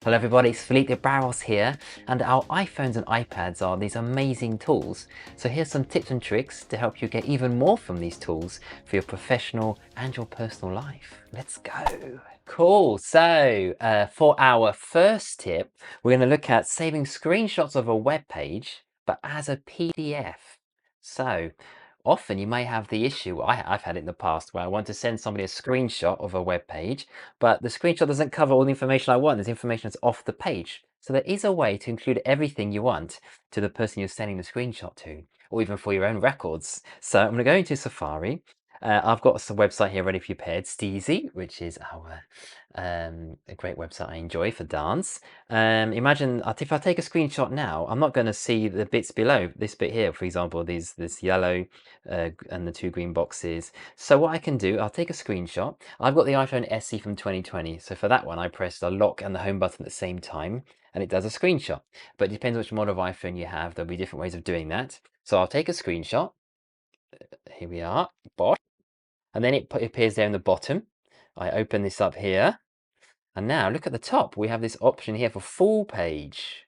Hello everybody, it's Felipe Barros here, and our iPhones and iPads are these amazing tools. So here's some tips and tricks to help you get even more from these tools for your professional and your personal life. Let's go. Cool, so for our first tip, we're going to look at saving screenshots of a web page, but as a PDF. So often you may have the issue, I've had it in the past, where I want to send somebody a screenshot of a web page, but the screenshot doesn't cover all the information I want. There's information that's off the page. So there is a way to include everything you want to the person you're sending the screenshot to, or even for your own records. So I'm going to go into Safari. I've got some website here ready for you paired, Steezy, which is our a great website I enjoy for dance. Imagine if I take a screenshot now, I'm not going to see the bits below. This bit here, for example, this yellow and the two green boxes. So what I can do, I'll take a screenshot. I've got the iPhone SE from 2020. So for that one, I press the lock and the home button at the same time, and it does a screenshot. But it depends which model of iPhone you have. There'll be different ways of doing that. So I'll take a screenshot. Here we are, bot. And then it appears there in the bottom. I open this up here. And now look at the top. We have this option here for full page.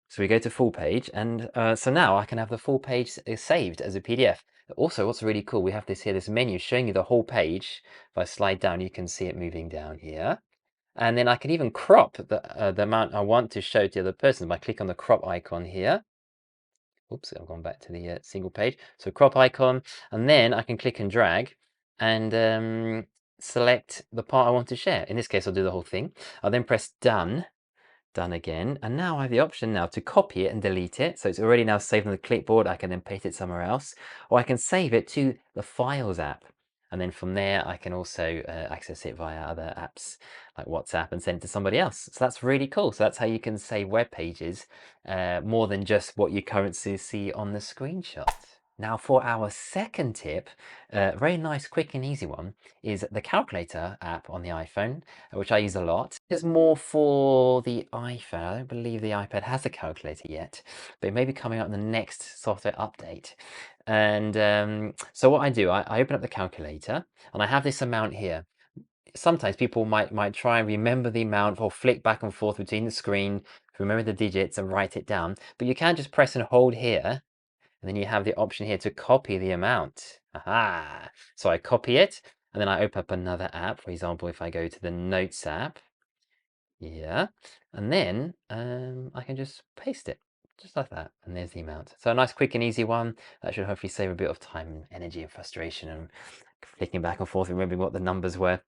So we go to full page, and so now I can have the full page saved as a PDF. Also, what's really cool, we have this here, this menu showing you the whole page. If I slide down, you can see it moving down here. And then I can even crop the amount I want to show to the other person by click on the crop icon here. Oops, I've gone back to the single page. So crop icon, and then I can click and drag and select the part I want to share. In this case, I'll do the whole thing. I'll then press done. Done again, and now I have the option now to copy it and delete it. So it's already now saved on the clipboard. I can then paste it somewhere else, or I can save it to the Files app, and then from there I can also access it via other apps like WhatsApp and send it to somebody else. So that's really cool. So that's how you can save web pages more than just what you currently see on the screenshot. Now for our second tip, very nice, quick and easy one, is the calculator app on the iPhone, which I use a lot. It's more for the iPhone. I don't believe the iPad has a calculator yet, but it may be coming out in the next software update. And so what I do, I open up the calculator and I have this amount here. Sometimes people might try and remember the amount or flick back and forth between the screen, remember the digits and write it down, but you can just press and hold here. And then you have the option here to copy the amount. Aha! So I copy it, and then I open up another app. For example, if I go to the Notes app, yeah, and then I can just paste it, just like that, and there's the amount. So a nice, quick and easy one. That should hopefully save a bit of time, energy, and frustration, and flicking back and forth, remembering what the numbers were.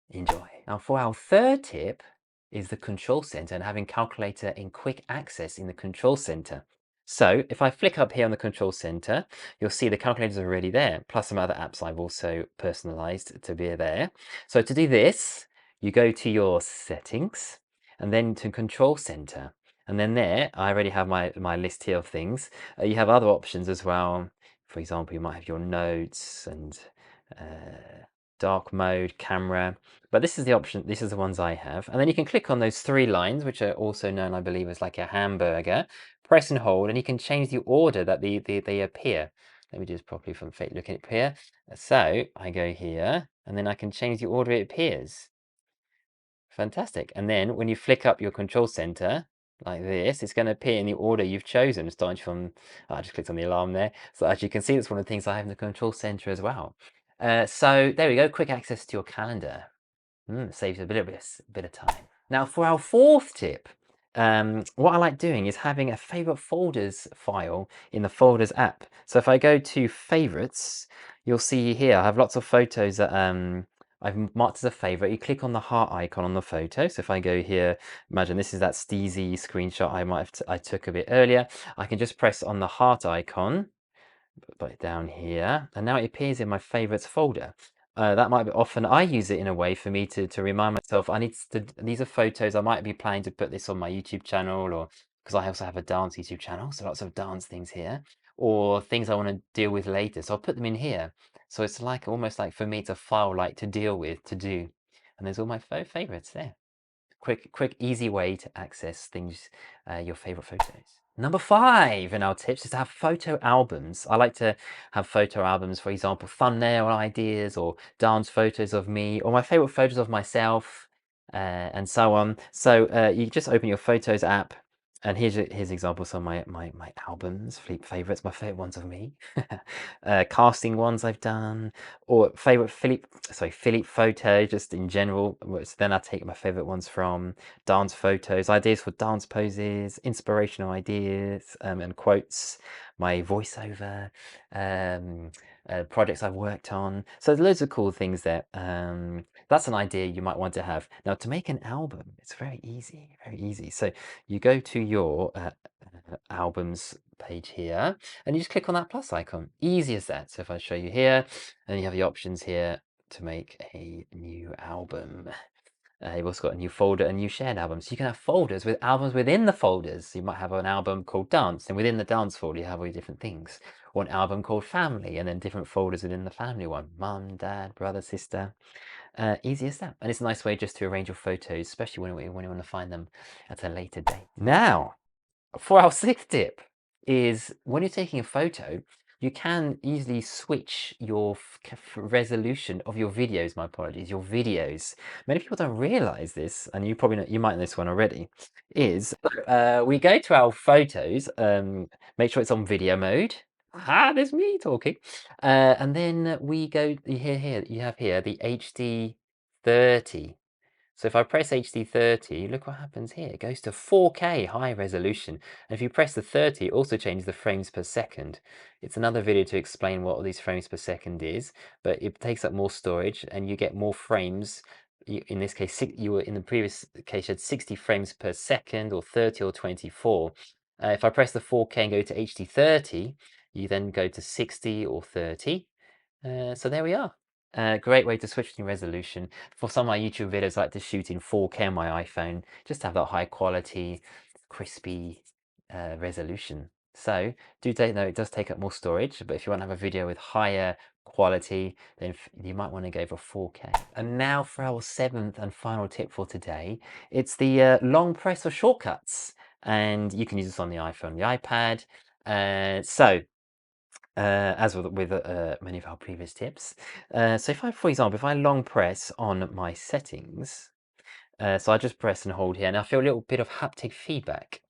Enjoy. Now for our third tip is the control center and having calculator in quick access in the control center. So if I flick up here on the control center, you'll see the calculators are already there, plus some other apps I've also personalized to be there. So to do this, you go to your settings and then to control center. And then there, I already have my list here of things. You have other options as well. For example, you might have your notes and dark mode, camera, but this is the option, this is the ones I have. And then you can click on those three lines, which are also known, I believe, as like a hamburger. Press and hold, and you can change the order that they appear. Let me do this properly from looking at here. So I go here, and then I can change the order it appears. Fantastic. And then when you flick up your control center, like this, it's going to appear in the order you've chosen, starting from, I just clicked on the alarm there. So as you can see, it's one of the things I have in the control center as well. So there we go, quick access to your calendar. Saves a bit of time. Now for our fourth tip, what I like doing is having a favorite folders file in the folders app. So if I go to favorites, you'll see here I have lots of photos that I've marked as a favorite. You click on the heart icon on the photo. So if I go here, imagine this is that steezy screenshot I took a bit earlier. I can just press on the heart icon, put it down here, and now it appears in my favorites folder. That might be often I use it in a way for me to remind myself I need to, these are photos I might be planning to put this on my YouTube channel, or because I also have a dance YouTube channel, so lots of dance things here, or things I want to deal with later, so I'll put them in here. So it's like almost like for me it's a file like to deal with, to do, and there's all my favorites there. Quick, easy way to access things, your favorite photos. Number 5 in our tips is to have photo albums. I like to have photo albums, for example, thumbnail ideas or dance photos of me, or my favorite photos of myself. and so on. So you just open your Photos app, and here's examples of my albums, favorites, my favorite ones of me, casting ones I've done, or favorite Philippe photo, just in general. So then I take my favorite ones from dance photos, ideas for dance poses, inspirational ideas, and quotes, my voiceover, um, projects I've worked on. So there's loads of cool things there. That's an idea you might want to have. Now, to make an album, it's very easy, very easy. So you go to your albums page here, and you just click on that plus icon. Easy as that. So if I show you here, and you have the options here to make a new album. You've also got a new folder, a new shared album. So you can have folders with albums within the folders. You might have an album called Dance, and within the dance folder, you have all your different things. Or an album called Family, and then different folders within the family one. Mum, dad, brother, sister. Easy as that. And it's a nice way just to arrange your photos, especially when you want to find them at a later date. Now, for our sixth tip is when you're taking a photo, you can easily switch your resolution of your videos, my apologies, your videos. Many people don't realize this, and you probably know, you might know this one already, is we go to our photos, make sure it's on video mode. Ah, there's me talking. And then we go here, you have here the HD 30. So if I press HD 30, look what happens here. It goes to 4K high resolution. And if you press the 30, it also changes the frames per second. It's another video to explain what all these frames per second is, but it takes up more storage and you get more frames. In this case, you were in the previous case, you had 60 frames per second or 30 or 24. If I press the 4K and go to HD 30, you then go to 60 or 30. So there we are. Great way to switch between resolution. For some of my YouTube videos, I like to shoot in 4K on my iPhone, just to have that high quality, crispy resolution. So do take note, it does take up more storage, but if you want to have a video with higher quality, then you might want to go for 4K. And now for our seventh and final tip for today. It's the long press of shortcuts. And you can use this on the iPhone, the iPad. As with many of our previous tips. So if I, for example, if I long press on my settings, so I just press and hold here, and I feel a little bit of haptic feedback.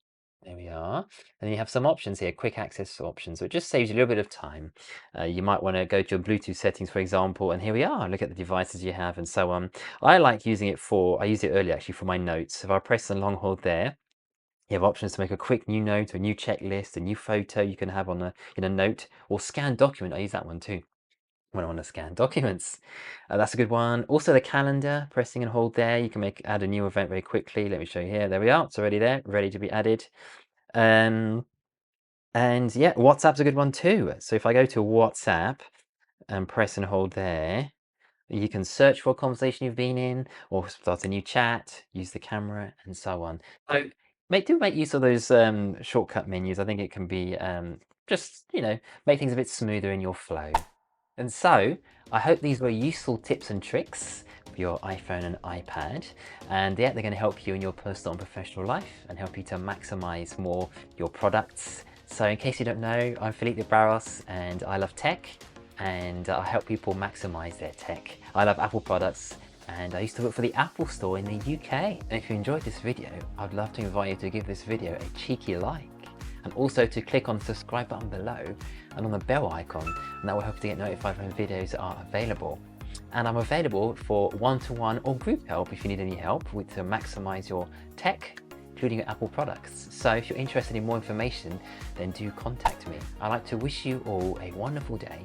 There we are. And then you have some options here, quick access options. So it just saves you a little bit of time. You might want to go to your Bluetooth settings, for example, and here we are. Look at the devices you have and so on. I like using it I used it earlier actually for my notes. If I press and long hold there, you have options to make a quick new note, a new checklist, a new photo you can have in a note, or scan document. I use that one too when I want to scan documents. That's a good one. Also the calendar, pressing and hold there, you can add a new event very quickly. Let me show you here. There we are. It's already there, ready to be added. And yeah, WhatsApp's a good one too. So if I go to WhatsApp and press and hold there, you can search for a conversation you've been in, or start a new chat, use the camera, and so on. So do make use of those shortcut menus. I think it can be just, make things a bit smoother in your flow. And so I hope these were useful tips and tricks for your iPhone and iPad. And yeah, they're going to help you in your personal and professional life and help you to maximize more your products. So in case you don't know, I'm Felipe Barros and I love tech. And I help people maximize their tech. I love Apple products and I used to work for the Apple Store in the UK. And if you enjoyed this video, I'd love to invite you to give this video a cheeky like and also to click on the subscribe button below and on the bell icon, and that will help you to get notified when videos are available. And I'm available for one-to-one or group help if you need any help to maximize your tech, including your Apple products. So if you're interested in more information, then do contact me. I'd like to wish you all a wonderful day.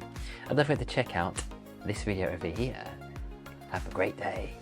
And don't forget to check out this video over here. Have a great day.